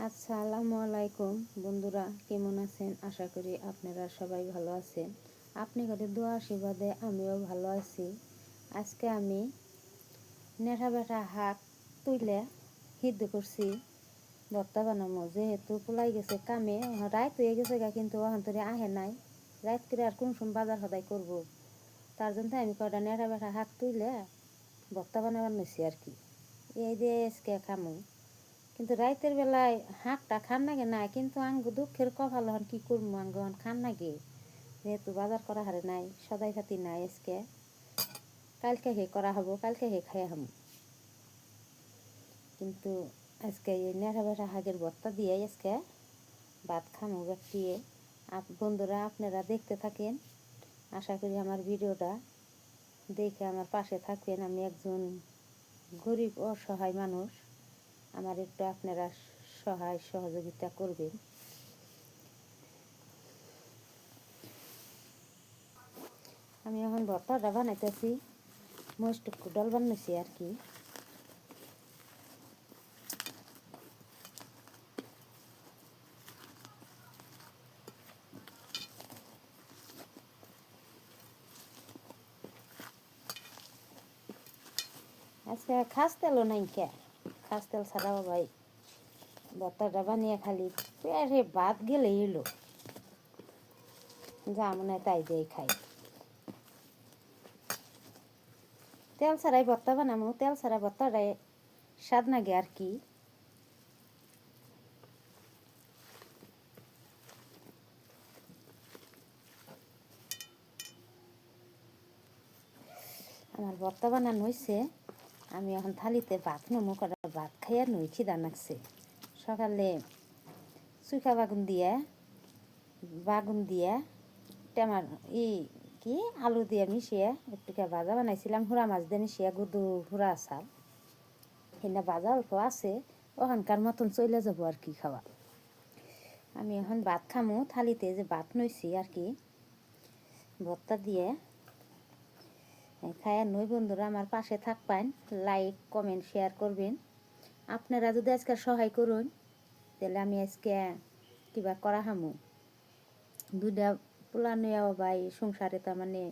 আসসালামু আলাইকুম বন্ধুরা, কেমন আছেন? আশা করি আপনারা সবাই ভালো আছেন। আপনাদের দোয়া আশীর্বাদে আমিও ভালো আছি। আজকে আমি নেড়া বেটা শাক তুলে সিদ্ধ করছি ভর্তা বানাবো। যেহেতু পোলাই গেছে কামে, রাত হয়ে গেছে কিন্তু ওখান থেকে আহে নাই। রাত করে আর কোন সময় বাজার সদাই করবো, তার জন্য আমি কটা নেড়া বেটা শাক তুলে ভর্তা বানাবার নিছি আর কি। এই যে আজকে খামো, কিন্তু রাইতের বেলায় শাকটা খান নাগে না, কিন্তু আঙ্গ দুঃখের কপাল হন কি করবো, আঙ্গ খান নাগে যেহেতু বাজার করা হারে নাই, সদাই পাতি নাই। আজকে কালকে হে করা হবো, কালকে হে খাই হামু। কিন্তু আজকে এই নেড়া বেড়া শাকের ভর্তা দিয়ে আজকে ভাত খামু ব্যক্তিয়ে। বন্ধুরা আপনারা দেখতে থাকেন, আশা করি আমার ভিডিওটা দেখে আমার পাশে থাকবেন। আমি একজন গরিব অসহায় মানুষ, আমার একটু আপনারা সহায় সহযোগিতা করবেন। আমি এখন ভর্তাটা বানাইতেছি, মরিচ ডাল বানাইছি আর কি। আজকে খাস তেলও নাই, কে খাস তেল ছাড়াও ভাই ভর্তাটা বানিয়ে খালি পেটে ভাত গেলে এলো, যা মনে হয় তাই দিয়ে খাই। তেল ছাড়াই ভর্তা বানাবো, তেল ছাড়া ভর্তাটাই স্বাদ লাগে আর কি। আমার ভর্তা বানানো হয়েছে, আমি এখন থালিতে ভাত নেবো, কটা ভাত খাইয়া নই, খিদা লাগছে। সকালে চুইখা বাগুন দিয়ে টেমার কি আলু দিয়ে মিশিয়ে একটু ভাজা বানাইছিলাম, হুড়া মাছ দিয়ে মিশিয়ে গুদু হুড়া আসাল সেটা ভাজা অল্প আছে, ওখানকার মতন চলে যাবো আর কি খাওয়া। আমি এখন ভাত খামো, থালিতে যে ভাত নইছি আর কি ভর্তা দিয়ে খায়া নই। বন্ধুরা আমার পাশে থাকবেন, লাইক কমেন্ট শেয়ার করবেন। আপনারা যদি আজকে সহায় করুন তাহলে আমি আজকে কিবা করা হামু। দুইটা পোলা নেওয়া ভাই সংসারে, তার মানে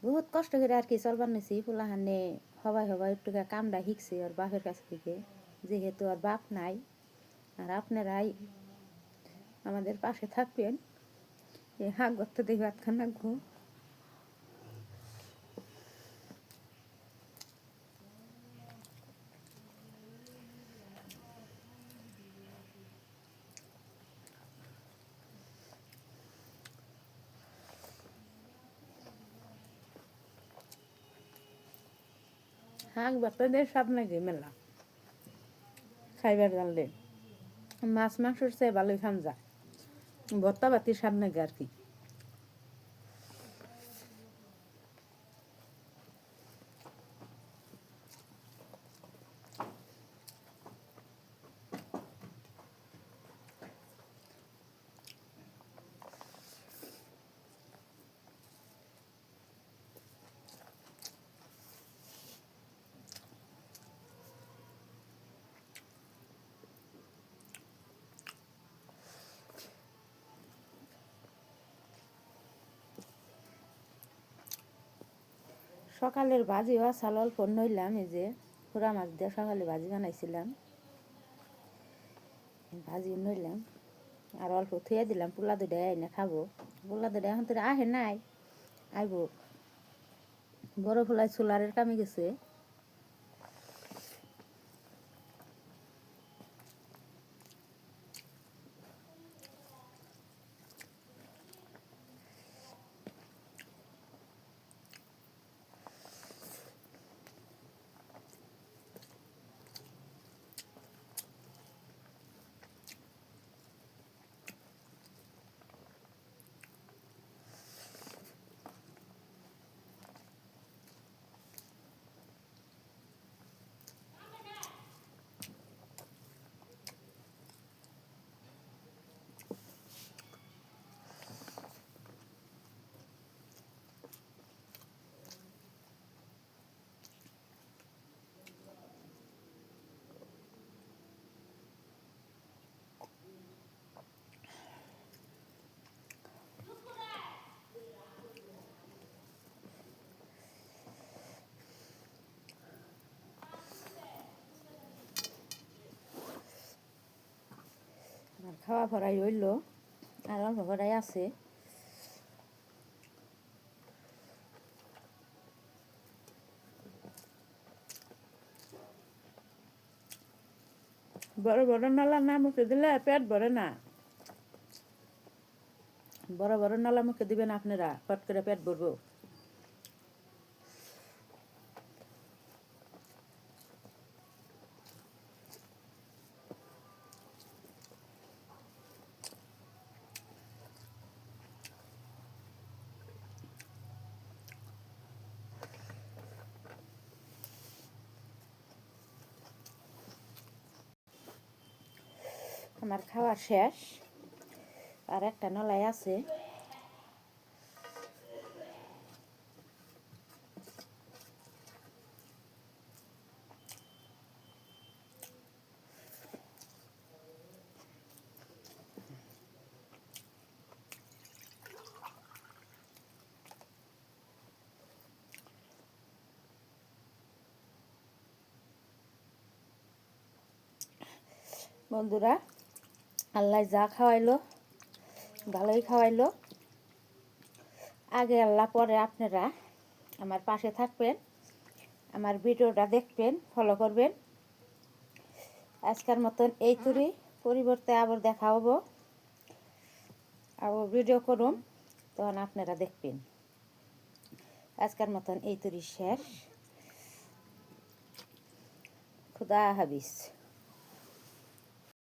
বহুত কষ্ট করে আর কি চলবার নিছি। পোলাহানে হবাই একটু কামটা শিখছে ওর বাপের কাছ থেকে, যেহেতু আর বাপ নাই। আর আপনারাই আমাদের পাশে থাকবেন, এই হাঁক ভর্তা দিয়ে ভাত খান রাখবো। হাঁক ভর্তা দিয়ে স্বাদ লাগে মেলা, খাইবার জানলে মাছ মাংসের চেয়ে ভালোই খান যায়, ভর্তা বাতির স্বাদ লাগে আর কি। সকালের ভাজিও আসাল অল্প নইলাম, এই যে পুরা মাছ দিয়ে সকালে ভাজি বানাইছিলাম, ভাজি নইলাম আর অল্প থুয়ে দিলাম। পোলা দুটা এনে খাবো, পোলা দুটা এখন তো আহে নাই, আইব। বড় পোলাই সোলারের কামে গেছে। খাওয়া ভরাই হইল, আর অল্প ভরাই আছে। বড় বড় নালা না মুখে দিলে পেট ভরে না। বড় বড় নালা মুখে দিবেন আপনারা, পট করে পেট ভরবো। আমার খাওয়া শেষ, আর একটা নলাই আছে। বন্ধুরা, আল্লাহ যা খাওয়াইলো ভালোই খাওয়াইলো। আগে আল্লাহ পরে আপনারা আমার পাশে থাকবেন, আমার ভিডিওটা দেখবেন, ফলো করবেন। আজকের মতন এই তুরি, পরিবর্তে আবার দেখা হবো, আবার ভিডিও করুন, তখন আপনারা দেখবেন। আজকের মতন এই তুরি শেষ। খুদা হাফেজ।